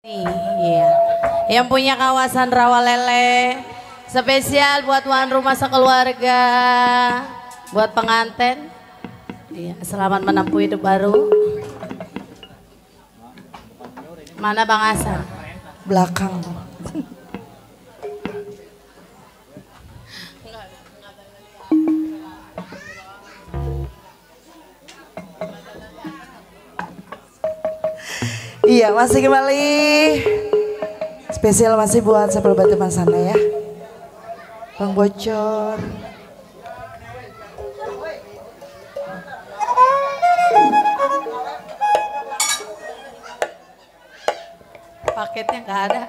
Iya, yang punya kawasan Rawalele, spesial buat tuan rumah sekeluarga, buat pengantin. Iya, selamat menempuh hidup baru. Mana Bang Hasan? Belakang. Iya, masih kembali. Spesial masih buat Sapel Batu Masana ya. Bang Bocor. Paketnya nggak ada.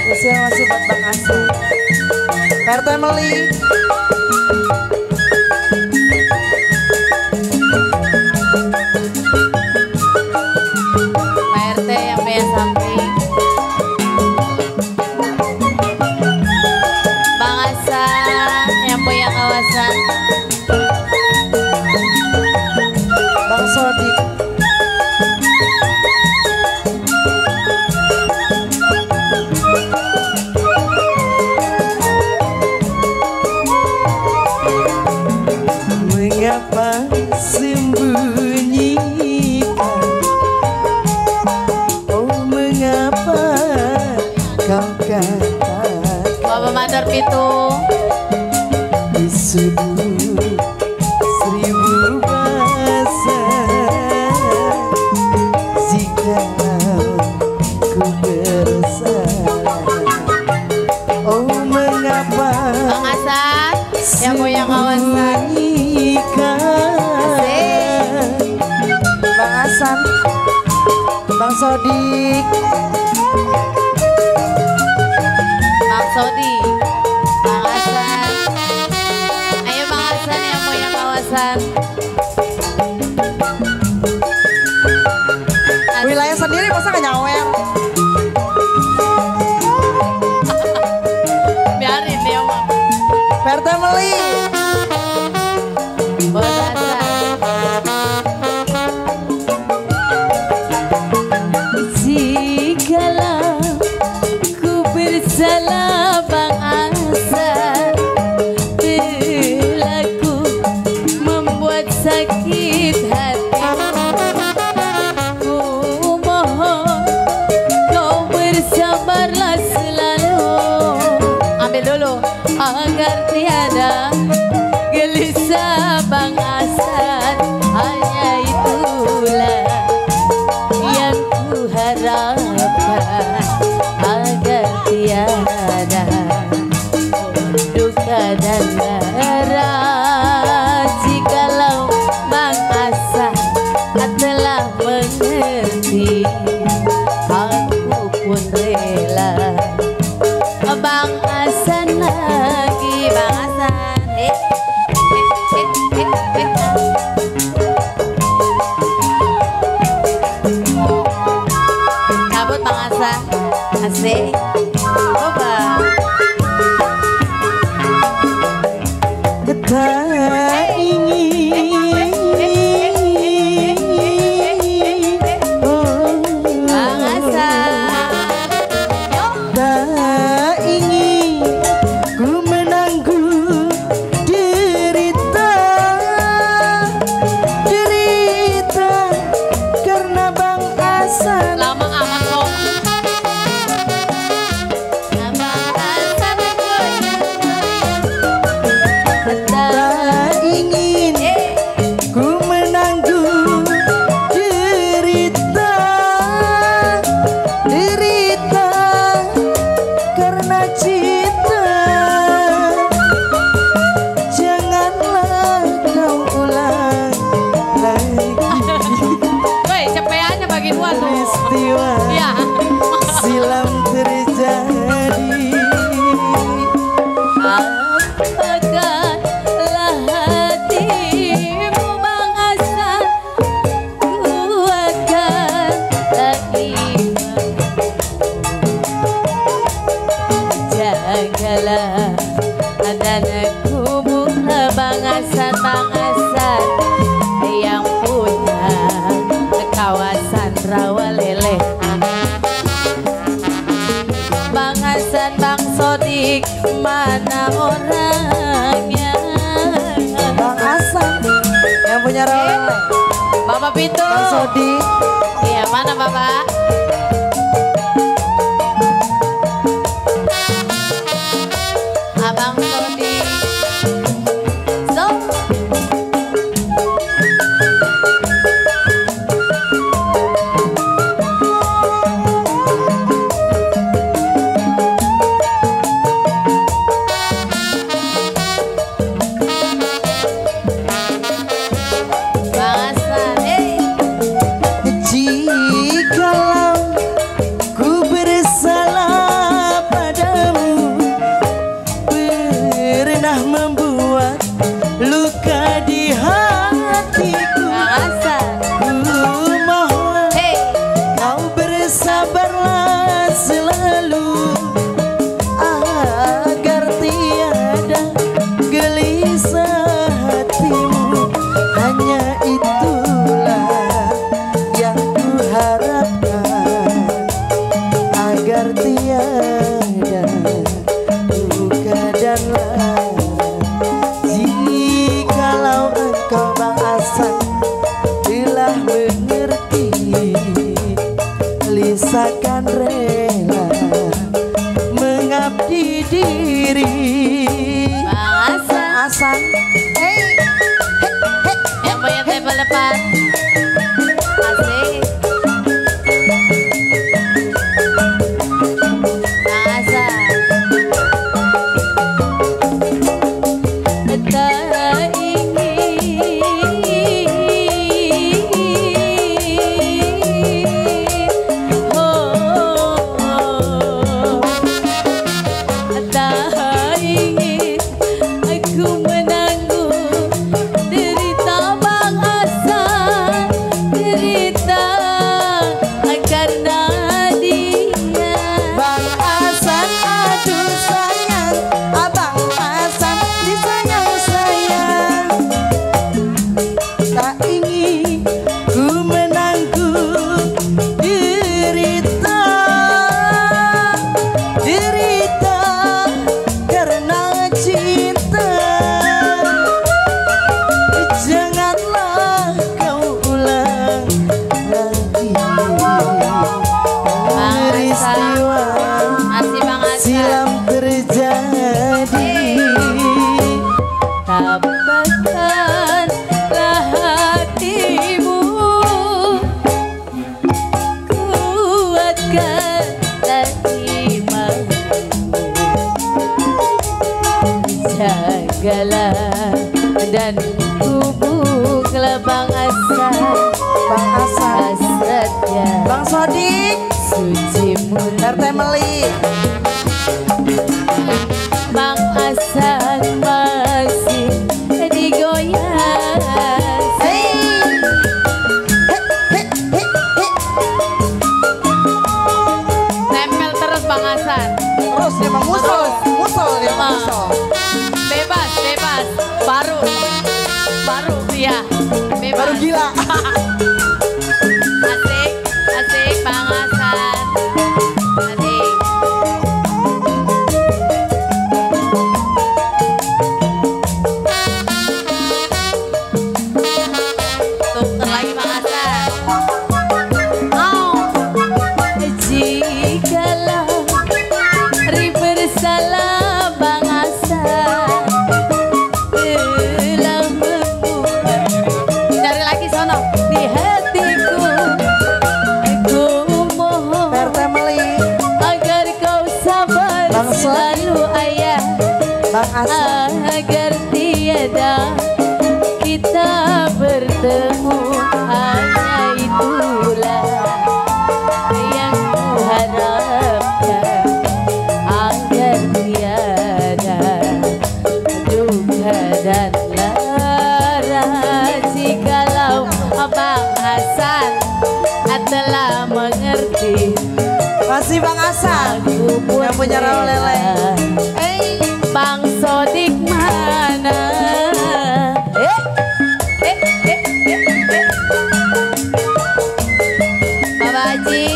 Spesial masih buat Bang Hasan. Per Family. Mengapa sembunyikan? Oh mengapa kau katakan? Bapak Mandor Pitu di sudut seribu bahasa, jika ku bersalah. Oh mengapa Bang Hasan yang punya kawasan Bang Hasan, Bang Sodik, Bang Sodik, Bang Hasan. Ayo Bang Hasan yang punya kawasan. wilayah sendiri masa gak nyawer? Biarin dia mah. Per Family. Buat Hasan. Jikalau ku bersalah Bang Hasan, perilaku membuat sakit hatimu, ku mohon kau bersabarlah selalu. Ambil dulu agar tiada gelisah Bang Hasan, hanya itulah yang ku harapkan, agar tiada duka dan marah. Jikalau Bang Hasan telah mengerti, aku pun rela. Bang Hasan lagi, Bang Hasan. Kabut Bang Hasan, asik. Coba. Tak ingin Bang Hasan. tak ingin ku menanggung derita karena Bang Hasan. Lama amat kok. Bang Hasan Tak ingin ku menanggung derita karena cinta. Janganlah kau ulang lagi woi, cepeannya bagi dua tuh. rawa lele. Bang Hasan, Bang Sodik, mana orangnya? Bang Hasan yang punya rawa lele. Bapak Pitu. Bang Sodik. Iya, mana Bapak? Abang Sodik. So. Lisakan rela mengabdi diri. Bang Hasan, hey, yang punya table depan. Asik. Bang Hasan. Tak ingin aku menanggung derita Bang Hasan, derita karena dia. Bang Hasan, aduh sayang, Abang Hasan disayang-sayang. Tak ingin ku menanggung derita karena cinta. Janganlah kau ulang lagi peristiwa silam terjadi. Tabahkanlah hatimu, kuatkanlah imanmu, jagalah dan hubunglah Bang Hasan. Bang Hasan, Hasratnya Bang Sodik, suci murni. RT Meli. Bang Hasan masih digoyang. Nempel terus Bang Hasan. Terus dia mah musul dia mah musul. Bebas, bebas. Baru dia. Bebas. Baru gila. Asik, asik Bang Hasan. Asik. Tuker lagi Bang Hasan. Oh. Jikalau hari bersalah Bang Hasan telah membuat, cari lagi sono di hatiku, aku mohon RT Meli. agar kau sabar Bang Sodik. selalu ayah, Bang Hasan, agar tiada kita bertemu. Hanya itulah yang kuharapkan, agar tiada duka dan lara. Jikalau Abang Hasan telah mengerti, masih Bang Hasan aku pun yang punya rawa lele. Bang Sodik mana? Haji.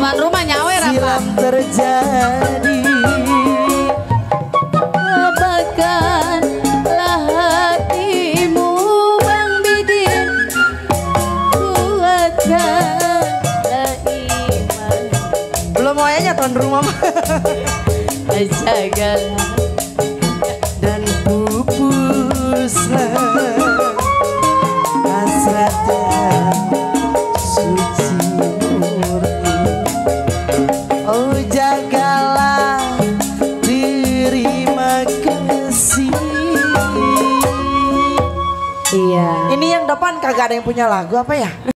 Tuan rumah nyawer apa? Terjadi Abaikanlah hatimu Bang Bidin, kuatkanlah iman. belum moyanya tuan rumah mah. Jagalah Dan pupuslah hasratnya suci murni. Oh jagalah, terima kasih. Iya. Ini yang depan kagak ada yang punya lagu apa ya?